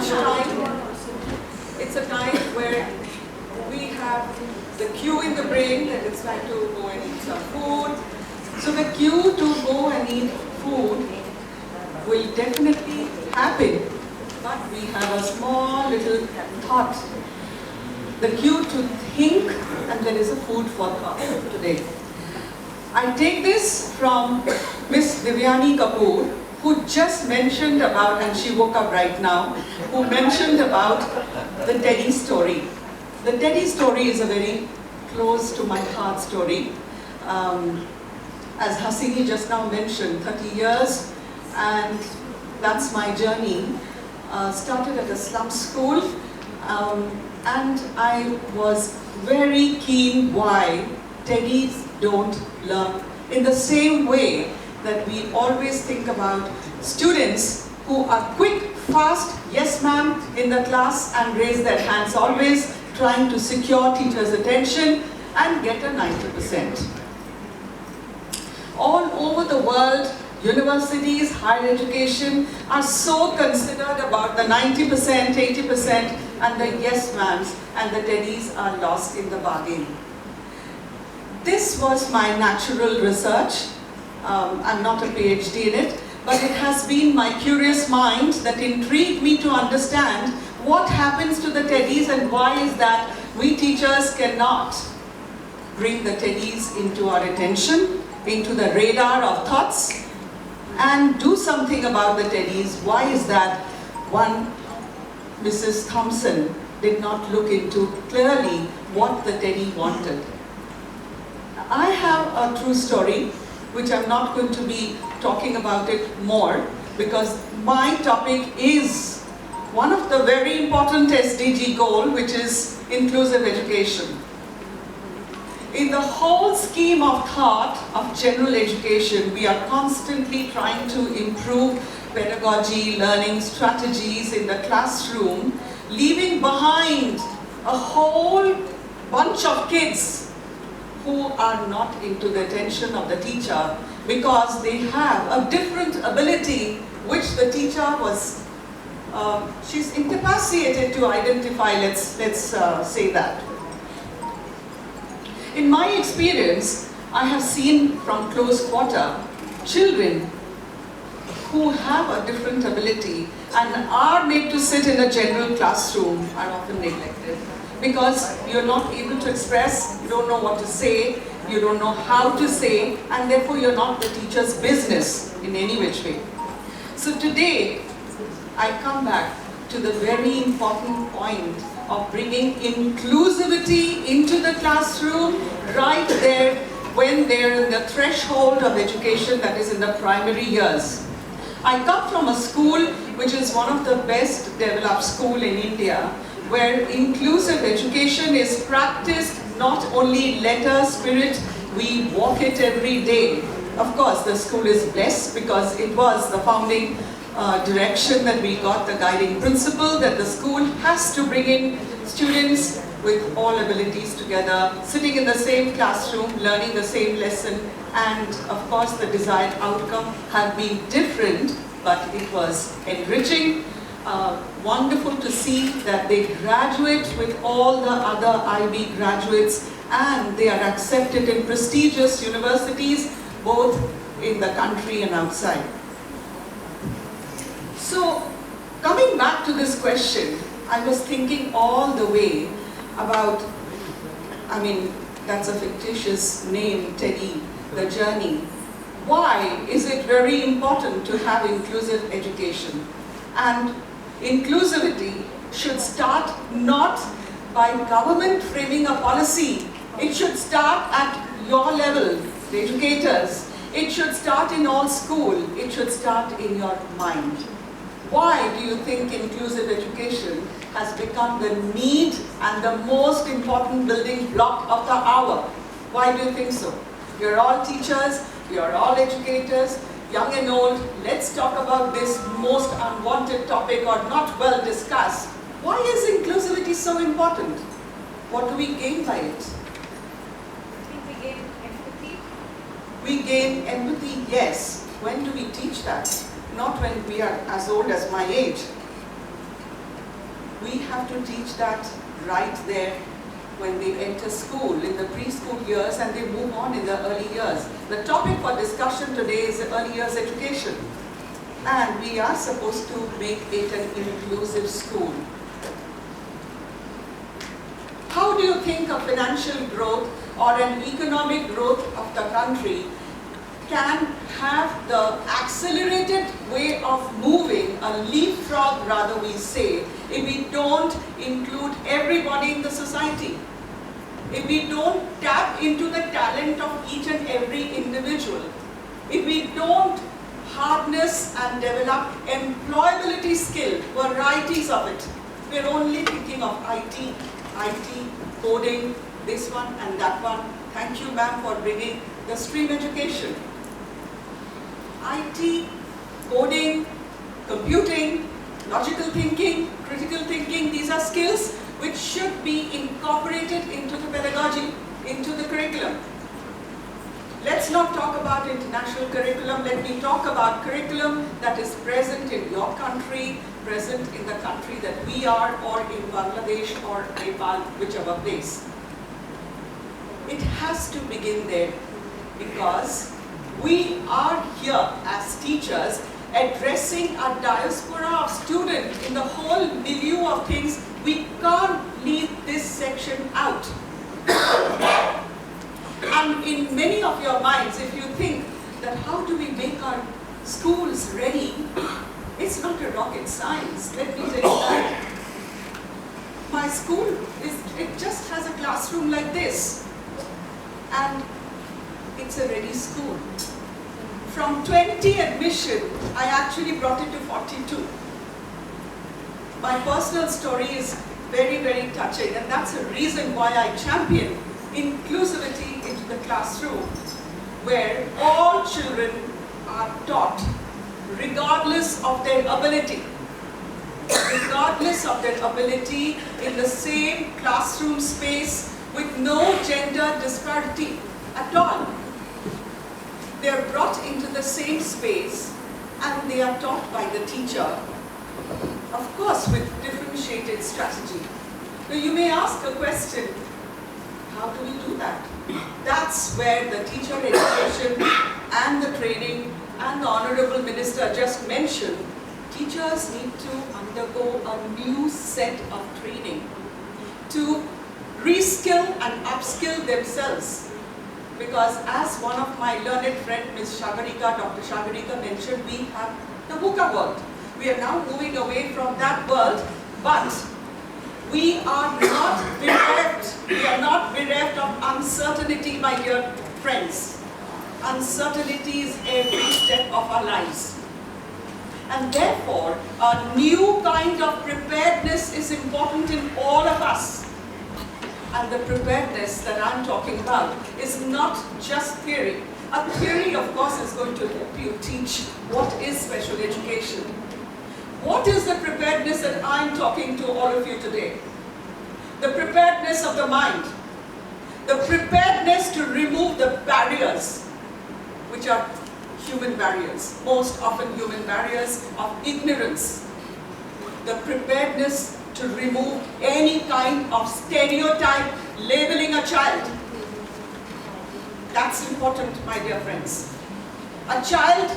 lunchtime. It's a time where we have the cue in the brain that it's time to go and eat some food. So the cue to go and eat food will definitely happen, but we have a small little thought. The cue to think, and there is a food for thought today. I take this from Miss Divyani Kapoor, who just mentioned about, and she woke up right now, who mentioned about the Teddy story. The Teddy story is a very close to my heart story. As Hasini just now mentioned, 30 years, and that's my journey. Started at a slum school, and I was very keen why Teddies don't learn in the same way that we always think about students who are quick, fast, yes ma'am in the class and raise their hands, always trying to secure teachers' attention and get a 90%. All over the world, universities, higher education are so considered about the 90%, 80% and the yes ma'ams, and the Teddies are lost in the bargain. This was my natural research. I'm not a PhD in it, but it has been my curious mind that intrigued me to understand what happens to the Teddies and why is that we teachers cannot bring the Teddies into our attention, into the radar of thoughts, and do something about the Teddies. Why is that one Mrs. Thompson did not look into clearly what the Teddy wanted? I have a true story, which I'm not going to be talking about it more, because my topic is one of the very important SDG goal, which is inclusive education. In the whole scheme of thought of general education, we are constantly trying to improve pedagogy, learning strategies in the classroom, leaving behind a whole bunch of kids who are not into the attention of the teacher because they have a different ability which the teacher was, she's incapacitated to identify, let's say that. In my experience, I have seen from close quarter children who have a different ability and are made to sit in a general classroom are often neglected. Because you're not able to express, you don't know what to say, you don't know how to say, and therefore you're not the teacher's business in any which way. So today, I come back to the very important point of bringing inclusivity into the classroom right there when they're in the threshold of education, that is in the primary years. I come from a school which is one of the best developed schools in India, where inclusive education is practiced, not only letter, spirit, we walk it every day. Of course, the school is blessed because it was the founding direction that we got, the guiding principle that the school has to bring in students with all abilities together, sitting in the same classroom, learning the same lesson, and of course the desired outcome have been different, but it was enriching. Wonderful to see that they graduate with all the other IB graduates and they are accepted in prestigious universities both in the country and outside. So coming back to this question, I was thinking all the way about, I mean, that's a fictitious name, Teddy, the journey. Why is it very important to have inclusive education? And inclusivity should start not by government framing a policy. It should start at your level, the educators. It should start in all school. It should start in your mind. Why do you think inclusive education has become the need and the most important building block of the hour? Why do you think so? You're all teachers, you're all educators, young and old. Let's talk about this most unwanted topic or not well discussed. Why is inclusivity so important? What do we gain by it? I think we gain empathy. We gain empathy, yes. When do we teach that? Not when we are as old as my age. We have to teach that right there when they enter school, in the preschool years, and they move on in the early years. The topic for discussion today is early years education. And we are supposed to make it an inclusive school. How do you think a financial growth or an economic growth of the country can have the accelerated way of moving, a leapfrog rather we say, if we don't include everybody in the society? If we don't tap into the talent of each and every individual? If we don't harness and develop employability skill, varieties of it? We're only thinking of IT, coding, this one and that one. Thank you, ma'am, for bringing the stream education. IT, coding, computing, logical thinking, critical thinking, these are skills which should be incorporated into the pedagogy, into the curriculum. Let's not talk about international curriculum. Let me talk about curriculum that is present in your country, present in the country that we are, or in Bangladesh or Nepal, whichever place. It has to begin there, because we are here as teachers addressing a diaspora of students in the whole milieu of things. We can't leave this section out. And in many of your minds, if you think that how do we make our schools ready, it's not a rocket science. Let me tell you that. My school, it just has a classroom like this. And it's a ready school. From 20 admission, I actually brought it to 42. My personal story is very, very touching, and that's the reason why I champion inclusivity into the classroom, where all children are taught, regardless of their ability, in the same classroom space with no gender disparity at all. They are brought into the same space and they are taught by the teacher, of course with differentiated strategy. Now you may ask a question, how do we do that? That's where the teacher education and the training and the Honorable Minister just mentioned, teachers need to undergo a new set of training to reskill and upskill themselves. Because as one of my learned friend, Ms. Shagarika, Dr. Shagarika mentioned, we have the VUCA world. We are now moving away from that world, but we are not bereft. We are not bereft of uncertainty, my dear friends. Uncertainty is every step of our lives. And therefore, a new kind of preparedness is important in all of us. And the preparedness that I'm talking about is not just theory. A theory, of course, is going to help you teach what is special education. What is the preparedness that I'm talking to all of you today? The preparedness of the mind. The preparedness to remove the barriers, which are human barriers, most often human barriers of ignorance. The preparedness to remove any kind of stereotype labeling a child. That's important, my dear friends. A child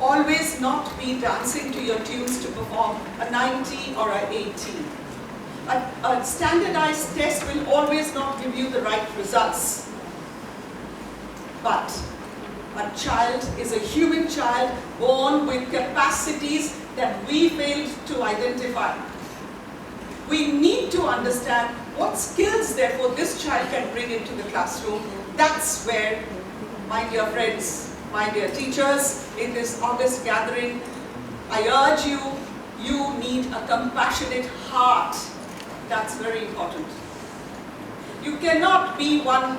always not be dancing to your tunes to perform a 90 or an 80. A standardized test will always not give you the right results. But a child is a human child born with capacities that we failed to identify. We need to understand what skills, therefore, this child can bring into the classroom. That's where, my dear friends, my dear teachers, in this August gathering, I urge you, you need a compassionate heart. That's very important. You cannot be one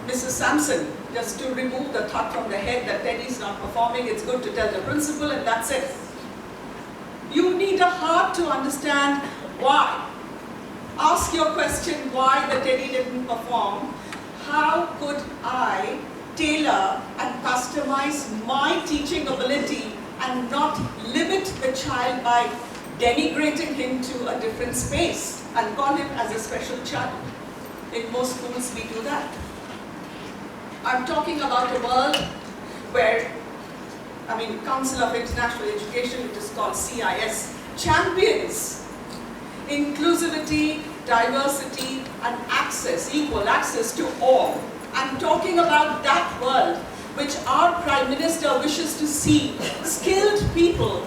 Mrs. Sampson, just to remove the thought from the head that Teddy's not performing, it's good to tell the principal and that's it. You need a heart to understand why. Ask your question, why the Teddy didn't perform. How could I tailor and customize my teaching ability and not limit the child by denigrating him to a different space and call him as a special child. In most schools we do that. I'm talking about a world where, Council of International Education, it is called CIS, champions inclusivity, diversity, and access, equal access to all. I'm talking about that world which our Prime Minister wishes to see skilled people,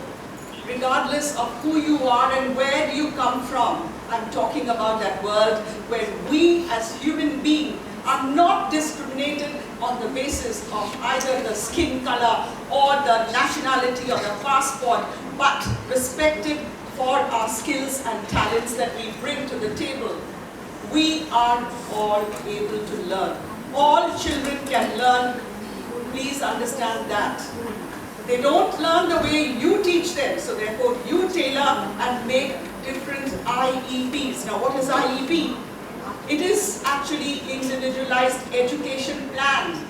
regardless of who you are and where you come from. I'm talking about that world where we as human beings are not discriminated on the basis of either the skin color or the nationality or the passport, but respected for our skills and talents that we bring to the table. We are all able to learn. All children can learn. Please understand that. They don't learn the way you teach them, so therefore you tailor and make different IEPs. Now what is IEP? It is actually individualized education plan.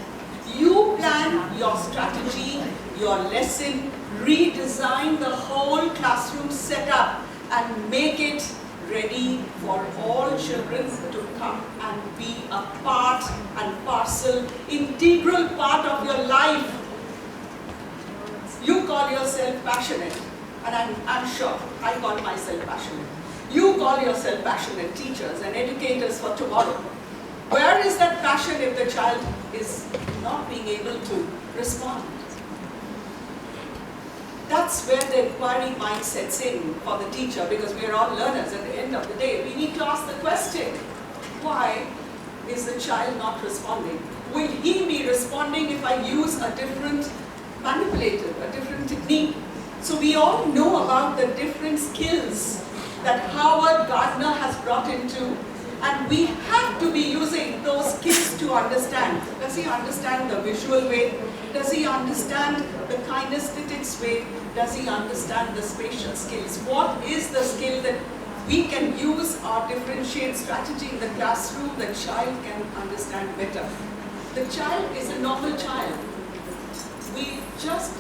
You plan your strategy, your lesson, redesign the whole classroom setup and make it ready for all children to come and be a part and parcel, integral part of your life. You call yourself passionate, and I'm sure I call myself passionate. You call yourself passionate teachers and educators for tomorrow. Where is that passion if the child is not being able to respond? That's where the inquiry mind sets in for the teacher, because we are all learners at the end of the day. We need to ask the question, why is the child not responding? Will he be responding if I use a different manipulative, a different technique? So we all know about the different skills that Howard Gardner has brought into, and we have to be using those skills to understand. Does he understand the visual way? Does he understand the kinesthetics way? Does he understand the spatial skills? What is the skill that we can use our differentiate strategy in the classroom the child can understand better? The child is a normal child. We just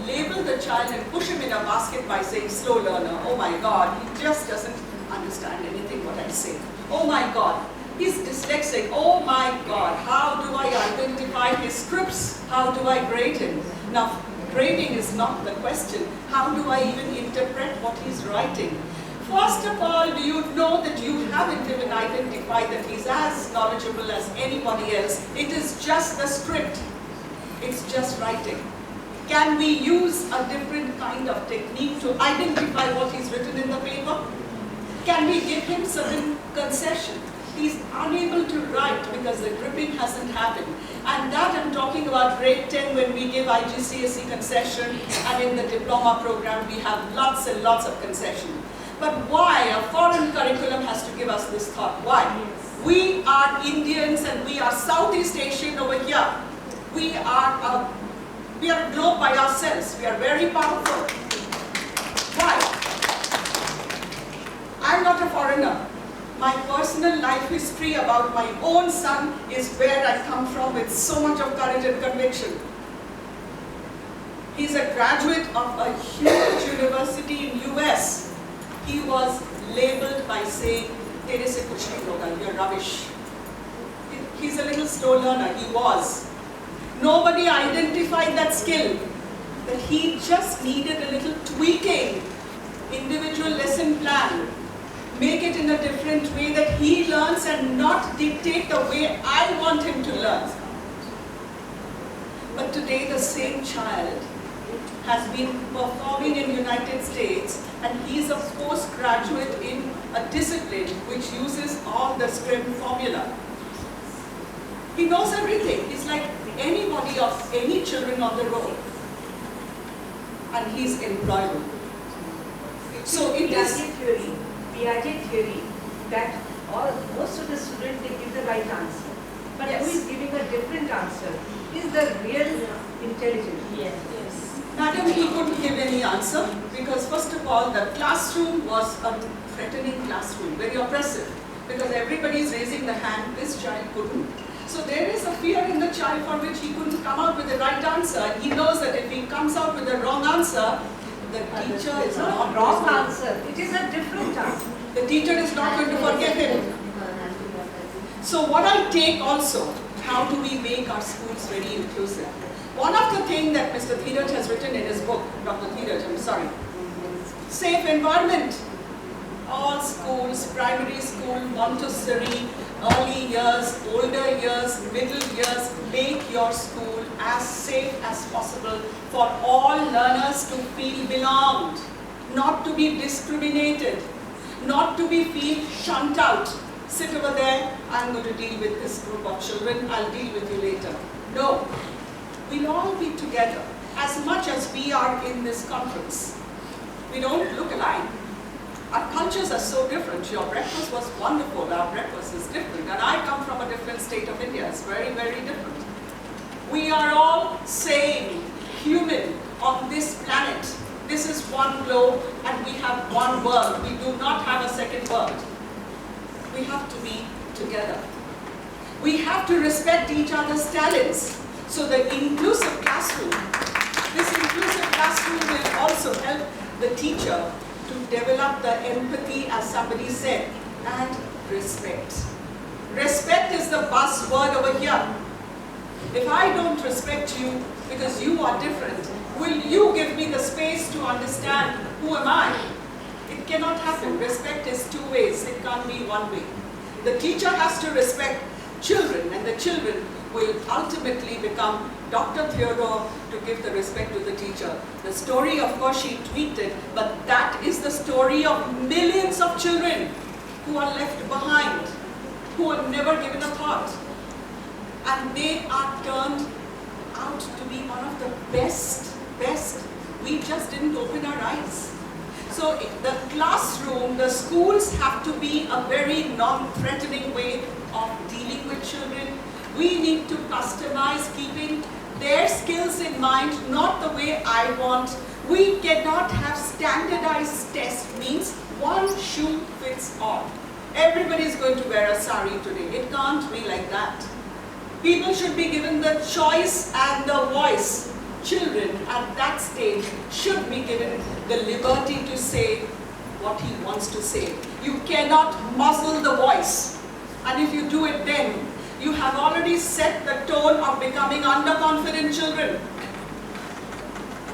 label the child and push him in a basket by saying slow learner. Oh my God, he just doesn't understand anything what I say. Oh my God, he's dyslexic. Oh my God, how do I identify his scripts? How do I grade him? Now, grading is not the question. How do I even interpret what he's writing? First of all, do you know that you haven't even identified that he's as knowledgeable as anybody else? It is just the script. It's just writing. Can we use a different kind of technique to identify what he's written in the paper? Can we give him certain concession? He's unable to write because the gripping hasn't happened. And that I'm talking about grade 10 when we give IGCSE concession, and in the diploma program we have lots and lots of concession. But why a foreign curriculum has to give us this thought? Why? We are Indians and we are Southeast Asian over here. We are a globe by ourselves. We are very powerful. Why? I'm not a foreigner. My personal life history about my own son is where I come from with so much of courage and conviction. He's a graduate of a huge university in US. He was labeled by saying, "Tere se kuch nahi hoga, you're rubbish." He's a little slow learner, he was. Nobody identified that skill, that he just needed a little tweaking, individual lesson plan. Make it in a different way that he learns and not dictate the way I want him to learn. But today the same child has been performing in United States and he's a postgraduate in a discipline which uses all the STREM formula. He knows everything. He's like anybody of any children on the road. And he's employable. So it is Piaget theory that most of the students, they give the right answer. But Yes. who is giving a different answer is the real intelligent. Yes. Madam, he couldn't give any answer because first of all, the classroom was a threatening classroom, very oppressive, because everybody is raising the hand, this child couldn't. So there is a fear in the child for which he couldn't come out with the right answer. And he knows that if he comes out with the wrong answer, the teacher is It's not not a wrong going to- answer. It is a different answer. The teacher is not going to forgive him. So what I take also, how do we make our schools very inclusive? One of the things that Mr. Dheeraj has written in his book, Dr. Dheeraj, I'm sorry, safe environment. All schools, primary school, Montessori, early years, older years, middle years, make your school as safe as possible for all learners to feel belonged, not to be discriminated, not to be feel shunned out. Sit over there, I'm going to deal with this group of children, I'll deal with you later. No, we'll all be together. As much as we are in this conference, we don't look alike. Our cultures are so different. Your breakfast was wonderful, our breakfast is different. And I come from a different state of India, it's very, very different. We are all same, human on this planet. This is one globe and we have one world. We do not have a second world. We have to be together. We have to respect each other's talents. So the inclusive classroom, this inclusive classroom will also help the teacher to develop the empathy, as somebody said, and respect. Respect is the buzzword over here. If I don't respect you because you are different, will you give me the space to understand who am I? It cannot happen. Respect is two ways. It can't be one way. The teacher has to respect children, and the children will ultimately become Dr. Theodore to give the respect to the teacher. The story, of course, she tweeted, but that is the story of millions of children who are left behind, who are never given a thought. And they are turned out to be one of the best. We just didn't open our eyes. So the classroom, the schools have to be a very non-threatening way of dealing with children. We need to customize, keeping their skills in mind, not the way I want. We cannot have standardized tests, means one shoe fits all. Everybody is going to wear a sari today. It can't be like that. People should be given the choice and the voice. Children at that stage should be given the liberty to say what he wants to say. You cannot muzzle the voice. And if you do it then, you have already set the tone of becoming underconfident children.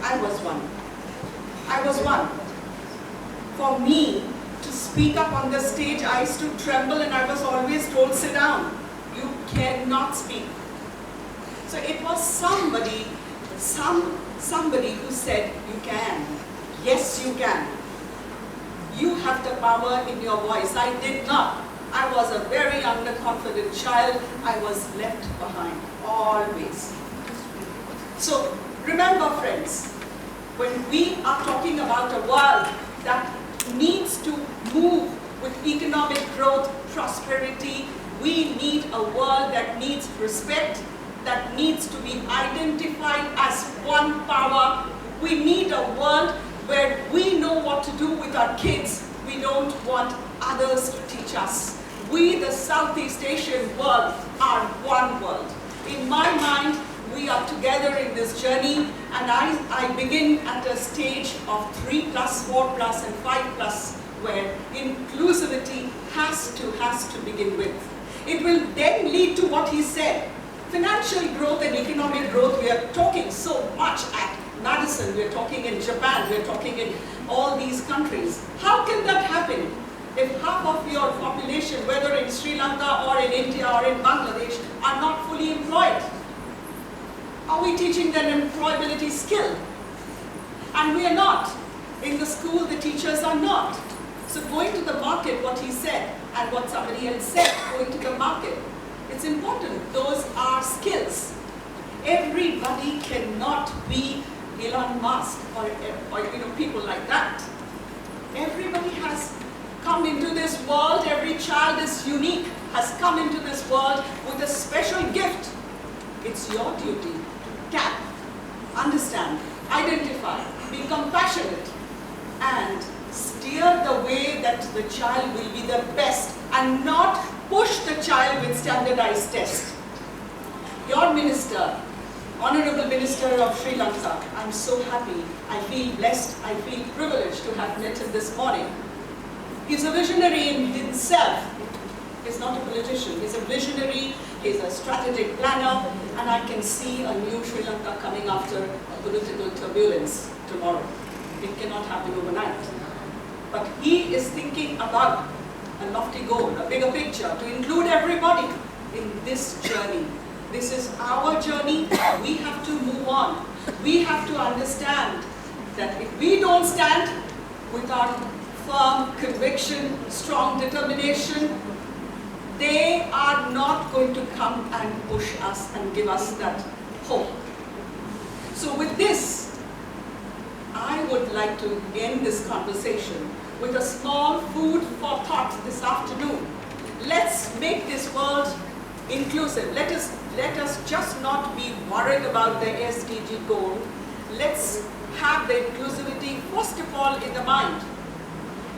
I was one. For me to speak up on the stage, I used to tremble and I was always told, sit down. You cannot speak. So it was somebody who said, you can. Yes, you can. You have the power in your voice. I did not. I was a very underconfident child. I was left behind, always. So remember, friends, when we are talking about a world that needs to move with economic growth, prosperity, we need a world that needs respect, that needs to be identified as one power. We need a world where we know what to do with our kids. We don't want others to teach us. We, the Southeast Asian world, are one world. In my mind, we are together in this journey, and I begin at a stage of 3+, 4+, and 5+, where inclusivity has to begin with. It will then lead to what he said. Financial growth and economic growth, we are talking so much at Madison, we are talking in Japan, we are talking in all these countries. How can that happen if half of your population, whether in Sri Lanka or in India or in Bangladesh, are not fully employed? Are we teaching them employability skill? And we are not. In the school, the teachers are not. So going to the market, what he said, and what somebody else said, going to the market, it's important. Those are skills. Everybody cannot be Elon Musk or people like that. Everybody has come into this world. Every child is unique, has come into this world with a special gift. It's your duty to tap, understand, identify, be compassionate, and steer the way that the child will be the best, and not push the child with standardized tests. Your minister, Honorable Minister of Sri Lanka, I'm so happy, I feel blessed, I feel privileged to have met him this morning. He's a visionary in himself. He's not a politician, he's a visionary, he's a strategic planner, and I can see a new Sri Lanka coming after a political turbulence tomorrow. It cannot happen overnight. But he is thinking about a lofty goal, a bigger picture, to include everybody in this journey. This is our journey. We have to move on. We have to understand that if we don't stand with our firm conviction, strong determination, they are not going to come and push us and give us that hope. So with this, I would like to end this conversation with a small food for thought this afternoon. Let's make this world inclusive. Let us just not be worried about the SDG goal. Let's have the inclusivity first of all in the mind.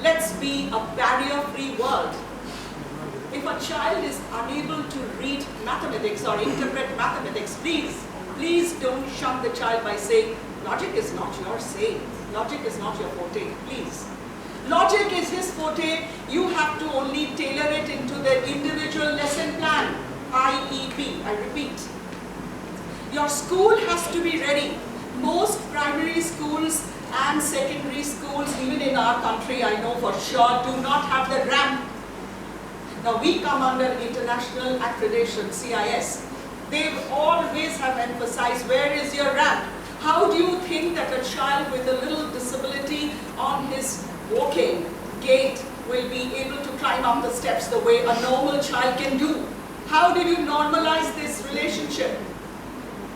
Let's be a barrier-free world. If a child is unable to read mathematics or interpret mathematics, please don't shun the child by saying, logic is not your say, logic is not your forte, please. Logic is his forte, you have to only tailor it into the individual lesson plan, IEP, I repeat. Your school has to be ready. Most primary schools and secondary schools, even in our country, I know for sure, do not have the ramp. Now we come under international accreditation, CIS. They always have emphasized, where is your ramp? How do you think that a child with a little disability on his walking gait will be able to climb up the steps the way a normal child can do? How did you normalize this relationship?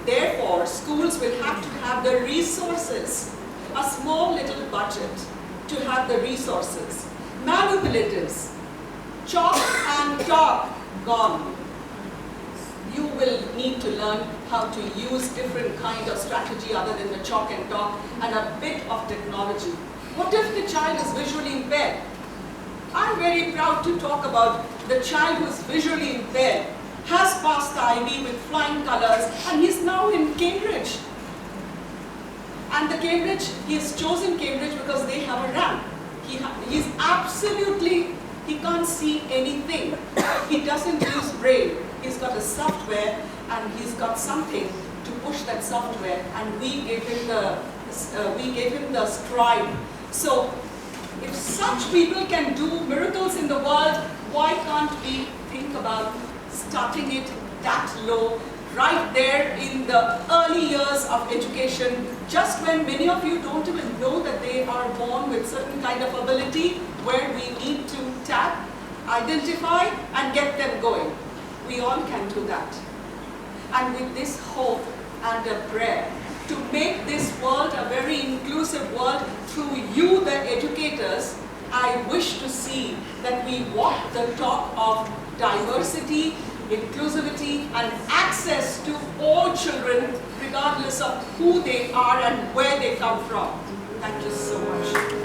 Therefore, schools will have to have the resources, a small little budget to have the resources. Manipulatives, chalk and talk, gone. You will need to learn how to use different kind of strategy other than the chalk and talk and a bit of technology. What if the child is visually impaired? I'm very proud to talk about the child who is visually impaired, has passed the IB with flying colors, and he's now in Cambridge. And the Cambridge, he has chosen Cambridge because they have a ramp. He's absolutely, he can't see anything. He doesn't use braille. He's got a software and he's got something to push that software, and we gave him the scribe. So if such people can do miracles in the world, why can't we think about starting it that low, right there in the early years of education, just when many of you don't even know that they are born with certain kind of ability, where we need to tap, identify, and get them going. We all can do that. And with this hope and a prayer, to make this world a very inclusive world through you, the educators, I wish to see that we walk the talk of diversity, inclusivity, and access to all children, regardless of who they are and where they come from. Thank you so much.